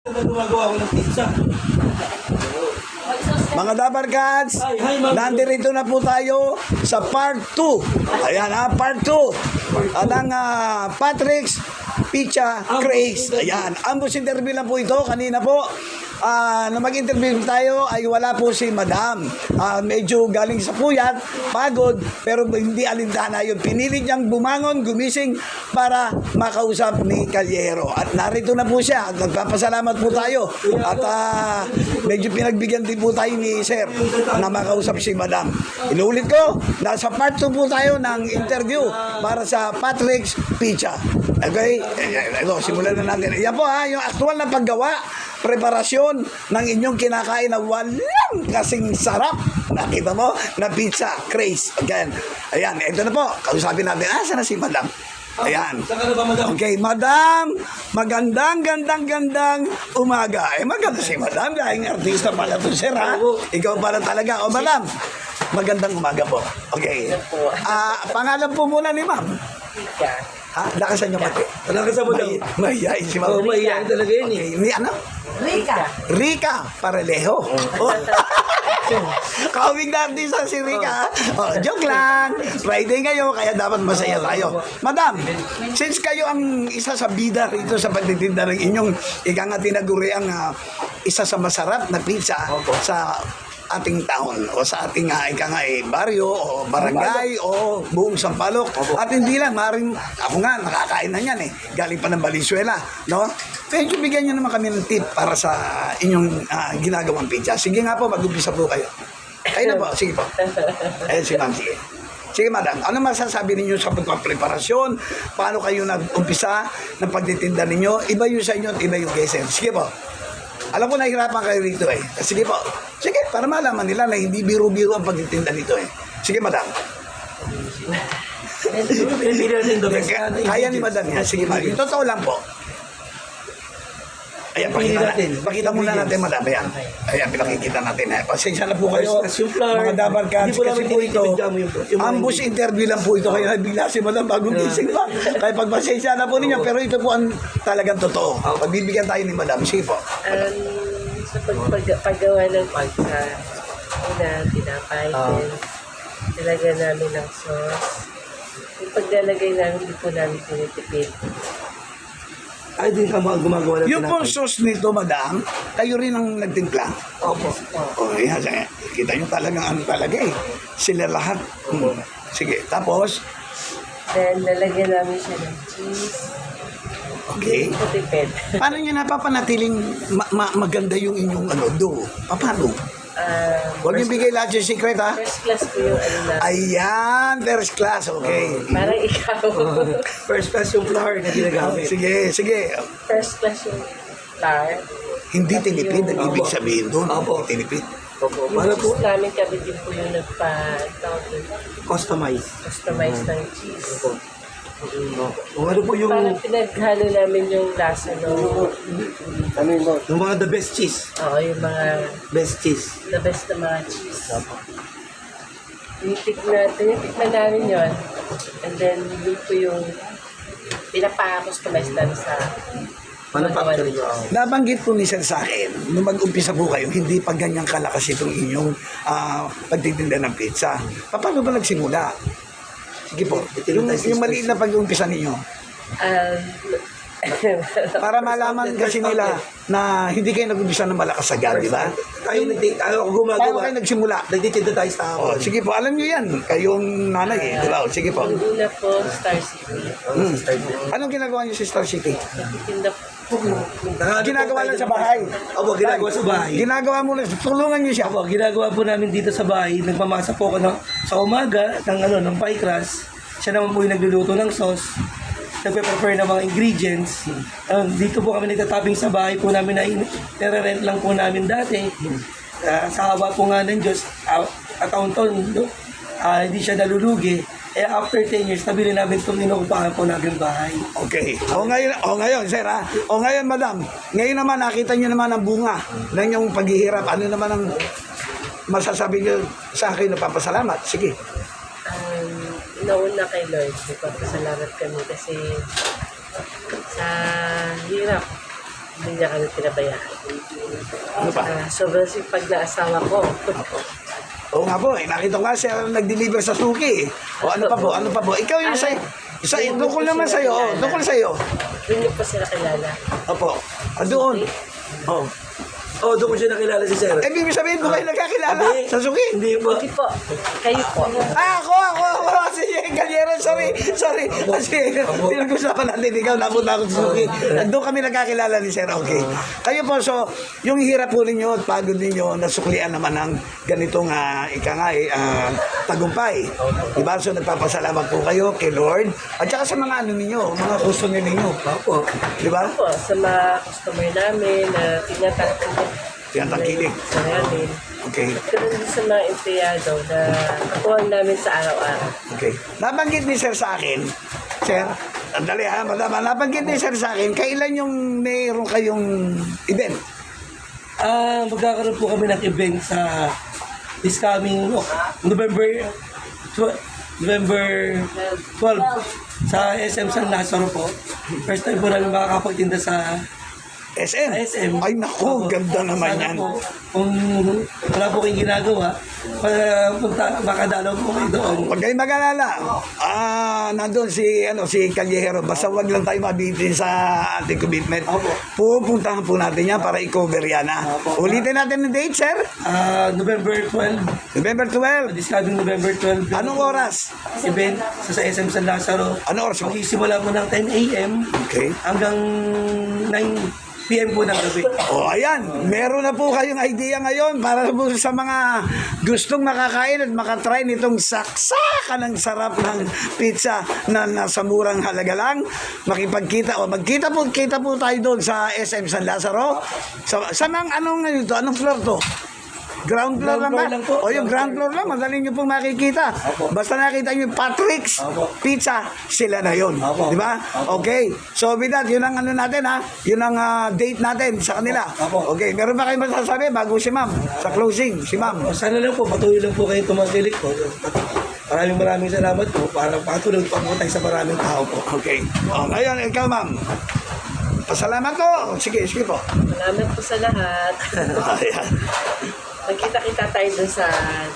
Gumagawa ko ng pizza. Mga Dabarkads, nandito na po tayo sa part 2. Ayan part 2. At ang Patrick's Pizza Craze. Ayan, ambush interview lang po ito. Kanina po, na mag-interview tayo ay wala po si Madam. Medyo galing sa puyat, pagod, pero hindi alintana yun. Pinili niyang bumangon, gumising para makausap ni Calyero. At narito na po siya. At nagpapasalamat po tayo. At medyo pinagbigyan din po tayo ni Sir na makausap si Madam. Inuulit ko, nasa part 2 po tayo ng interview para sa Patrick's Pizza. Okay? Ito, simulan na natin. Yan po yung actual na paggawa, preparasyon ng inyong kinakain na walang kasing sarap. Nakita mo? Na pizza craze. Again. Ayan, ito na po. Kausapin natin. Saan na si Madam? Ayan. Saan ka na ba, Madam? Okay, Madam, magandang umaga. Maganda si Madam. Dahil artista pala to, sir, ha? Ikaw pala talaga. Madam, magandang umaga po. Okay. Pangalan po muna ni Ma'am. Lakasan niyo pati. Lakasan mo daw. Mahihain si Ma'am. Mahihain talaga yun eh. Ni ano? Rica Paralejo. Kawing na artista si Rica. Joke lang. Friday ngayon, kaya dapat masaya tayo. Madam, since kayo ang isa sa bida rito sa pagtitinda ng inyong ika nga tinaguri ang isa sa masarap na pizza sa ating town o sa ating baryo o barangay o buong Sampaloc. At hindi lang, maaaring ako nga nakakain na yan galing pa ng Valenzuela, no? Medyo bigyan nyo naman kami ng tip para sa inyong ginagawang pizza. Sige nga po, mag-umpisa po kayo. Ayun na po, sige po. Ayun si Ma'am, sige. Sige, Madam, ano masasabi ninyo sa pagpapreparasyon? Paano kayo nag-umpisa ng pagtitinda ninyo? Iba yung sa inyo at iba yung kay Sir. Sige po. Alam ko nahihirapan kayo rito Sige po. Sige, para malaman nila na hindi biro-biro ang pagtitinda nito Sige, Madam. Kaya ni Madam yan. Sige, Madam. Yung totoo lang po. Ayan, pakita muna natin, Madam. Ayan, pinakikita natin. Pasensya na po kayo, mga Dabarkads. Kasi po ito, ambush interview lang po ito. Kaya nabigla si Madam bagong gising pa. Kaya pagpasensya na po ninyo. Pero ito po ang talagang totoo. Pagbibigyan tayo ni Madam. Sige po. Sa paggawa ng pagka, tinapay din, nilagyan namin ng sauce. Yung paglalagay namin, hindi po namin tinitipid. Ay, din ka gumagawa ng Yung pong sauce nito, Madam, kayo rin ang nagtimpla. Opo. Kita nyo talagang talaga Sila lahat. Sige, tapos, Then, lalagyan namin siya ng cheese. okay. Tipid. Paano nyo napapanatiling maganda yung inyong dough? Paano? Huwag niyo bigay lahat yung secret, ha? First class po yung na. Ayan, first class, okay. Parang ikaw. First class yung flour na ginagamit. Sige. First class yung flour. Hindi tinipid, ang ibig sabihin doon. Opo. Tinipid. Opo. Yung Para po, cheese namin, kami din po yung customize. customize ng cheese. Kung ano po yung, Parang pinaghalo namin yung lasa yung mga the best cheese. Oo, yung mga Best cheese. the best na mga cheese. Tinitikman namin yun. And then, yun po yung pinapa-customize namin sa Manufacturing. Nabanggit po ni Sir sa akin, nung mag-umpisa po kayo, hindi pa ganyang kalakas itong inyong pagtitinda ng pizza. Paano ba nagsimula? Sige po, yung maliit na pag-umpisa ninyo. Para malaman kasi nila na hindi kayo nag-umpisa ng malakas agad, di ba? Tayo Paano gumagawa. kayo nagsimula? Nagtitinda tayo sa ako. Sige po, alam nyo yan. Kayong nanay di ba? Sige po. Yung una po, Star City. Anong ginagawa nyo sa Star City? Nagtitinda po. Ginagawa lang sa bahay. Opo, ginagawa sa bahay. Ginagawa mo lang, tulungan nyo siya. Opo, ginagawa po namin dito sa bahay. Nagpamasa po ako sa umaga ng pie crust. Siya naman po yung nagluluto ng sauce. Nagpe-prepare ng mga ingredients. Dito po kami nagtatapping sa bahay po namin na nire-rent lang po namin dati. Sa hawa po nga ng Diyos, at taon-taon, hindi siya nalulugi. After 10 years, nabili namin itong inuupahan po namin bahay. Okay. Ngayon, sir, ha? Ngayon, madam. Ngayon naman, nakita nyo naman ang bunga ng yung paghihirap. Ano naman ang masasabi nyo sa akin na papasalamat? Sige. Nauna kay Lord, nagpapasalamat kami kasi sa hirap hindi niya kami pinabayaan. Ano pa? Sobrang sipag na asawa ko. Oo nga po, nakita ko nga siya nag-deliver sa suki. O ano pa po, ano pa po? Ikaw yung tungkol naman sa'yo, tungkol sa'yo. Doon niyo pa sila kilala. Opo, doon. Oh. Oh, doon ko siya nakilala si Sir. Ibig sabihin mo kayo nagkakilala Hindi. sa suki? Hindi po. Hindi po, kayo po. Ako, si Galiero, sorry. Kasi pinag-usapan natin, ikaw, napunta ako sa suki. Doon kami nagkakilala ni Sir, okay. Kayo po, so, yung hirap po ninyo at pagod ninyo, nasuklian naman ng ganitong, tagumpay. Diba? So, nagpapasalamat po kayo kay Lord, at saka sa mga ano ninyo, mga customer ninyo. Opo. Diba? Po, sa mga customer namin na Tinatangkilik. sa namin. Okay. Ganun din sa mga empleyado na kakuhan namin sa araw-araw. Okay. Nabanggit ni Sir sa akin, Sir, andali ha, madama, nabanggit ni Sir sa akin, kailan yung mayroon kayong event? Magkakaroon po kami ng event sa this coming November 12 sa SM San Lazaro po. First time po namin makakapagtinda sa SM? SM. Ay naku, Opo. ganda naman Sana yan. Po, kung wala po kayong ginagawa, makadalaw po kayo doon. Huwag kayong mag-alala. Nandun si Callejero. Basta wag lang tayo mabitin sa ating commitment. Opo. Pupuntahan po natin yan para i-cover yan ha. Opo. Ulitin natin yung date, Sir. November 12, November 12. this coming November 12. Anong oras? Event sa SM San Lazaro. Anong oras? Magsisimula po ng 10 a.m. Okay. hanggang 9 p.m. po ng gabi. O ayan, meron na po kayong idea ngayon para po sa mga gustong makakain at makatry nitong saksakan ng sarap ng pizza na nasa murang halaga lang. Makipagkita o magkita po tayo doon sa SM San Lazaro. Sa mga anong ngayon to? Anong floor to? Ground floor lang ba? Ground floor lang po. O yung ground floor lang, madali nyo pong makikita. Opo. Basta nakita nyo yung Patrick's Opo. Pizza, sila na yun. Opo. Di ba? Opo. Okay. So with that, yun ang ano natin ha. Yun ang date natin sa kanila. Opo. Okay. Meron ba kayo masasabi bago si ma'am? Sa closing, si ma'am. Sana lang po, patuloy lang po kayo tumangkilik po. Maraming salamat po para patuloy pa po tayo sa maraming tao po. Okay. O, ngayon, ikaw ma'am. Pasalamat ko. Sige po. Salamat po sa lahat. Ayan. Magkita-kita tayo dun sa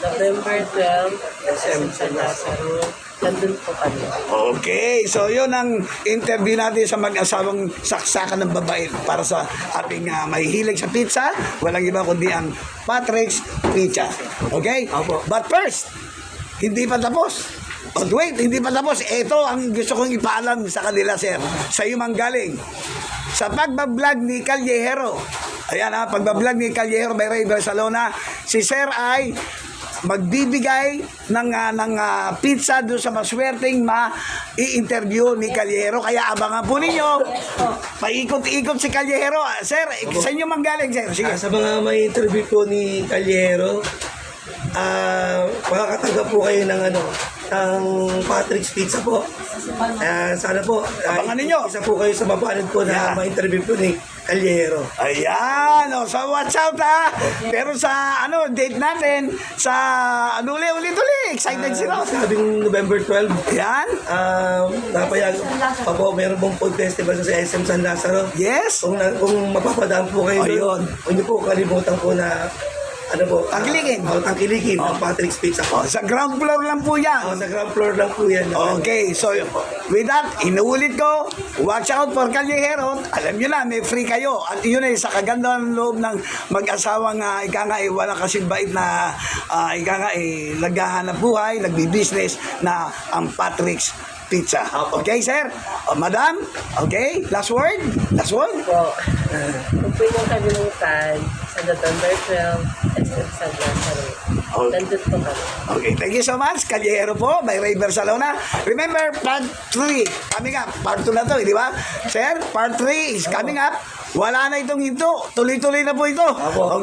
November 12, SM San Lazaro. Nandun po kami. Okay, so yun ang interview natin sa mag-asawang saksakan ng babae para sa ating mahihilig sa pizza. Walang iba kundi ang Patrick's Pizza. Okay? Opo. But first, hindi pa tapos. But wait, hindi pa tapos. Ito ang gusto kong ipaalam sa kanila, sir. Sa iyo manggaling. Sa pagbablog ni Callejero. Ayan pagbablog ni Callejero by Ray Barcelona, si Sir ay magbibigay ng pizza doon sa maswerteng i-interview ni Callejero. Kaya abangan po ninyo. Paikot-ikot si Callejero. Sir, sa inyo manggaling, sir. Sige. Sa mga may interview po ni Callejero, makakatanggap po kayo ng Patrick's Pizza po. Sana po, Abangan ninyo. isa po kayo sa mapanood po na ma-interview po ni Callejero. Ayan, so watch out ha. Pero sa date natin, sa ulit, excited sila. Sabing November 12, Ayan, napayag pa po, meron pong food festival sa SM San Lazaro. yes. Kung mapapadaan po kayo Ayun. doon, huwag niyo po kalimutan po na Tangkilikin. Tangkilikin ang Patrick's Pizza po. Sa ground floor lang po yan. Sa ground floor lang po yan. Okay, so with that, inuulit ko, watch out for Callejero. Alam nyo na, may free kayo. At yun ay sa kagandang loob ng mag-asawang wala kasing bait na naghahanap buhay, nagbi-business na ang Patrick's Pizza. Okay, sir? Madam? Okay? Last word? Last word? Po. Kung po yung kalimutan, sa November 12, SM San Lazaro. Nandun po kami. Okay, thank you so much. Callejero po, by Ray Barcelona. Remember, part 3 coming up. Part 2 na to, di ba? Sir, part 3 is coming up. Wala na itong hinto. Tuloy-tuloy na po ito.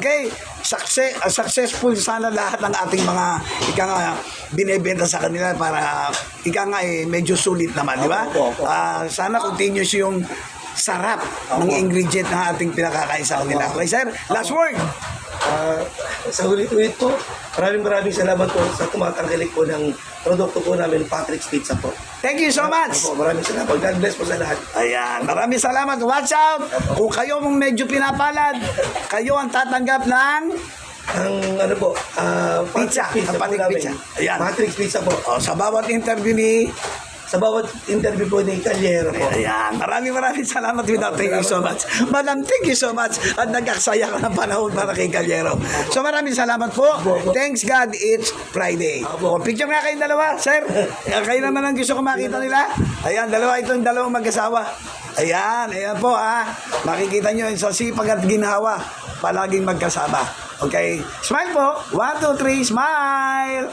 Okay? Successful sana lahat ng ating mga binebenta sa kanila para medyo sulit naman, di ba? Sana continuous yung sarap ng ingredient ng ating pinakakain sa kanila. Okay, sir? Last word. Sa ulit-ulit po, Maraming salamat po sa tumatangkilik po ng produkto po namin, Patrick's Pizza po. Thank you so much. Opo, maraming salamat. God bless po sa lahat. Ayan, maraming salamat. Watch out! Kung kayo mong medyo pinapalad, kayo ang tatanggap ng Ang ano po, Pizza, Patrick's ang po Patrick namin. Pizza. Ayan. Patrick's Pizza po. sa bawat interview ni... Sa bawat interview po ni Calyero po. Ayan, maraming salamat, Vidal. Thank you so much. Madam, thank you so much. At nag-aksaya ka ng panahon para kay Calyero. So maraming salamat po. Thanks God, it's Friday. O, picture nga kayong dalawa, sir. Kayo naman ang gusto ko makita nila. Ayan, itong dalawang mag-asawa. Ayan po Makikita nyo sa sipag at ginhawa. Palaging magkasama. Okay? Smile po. 1, 2, 3, smile!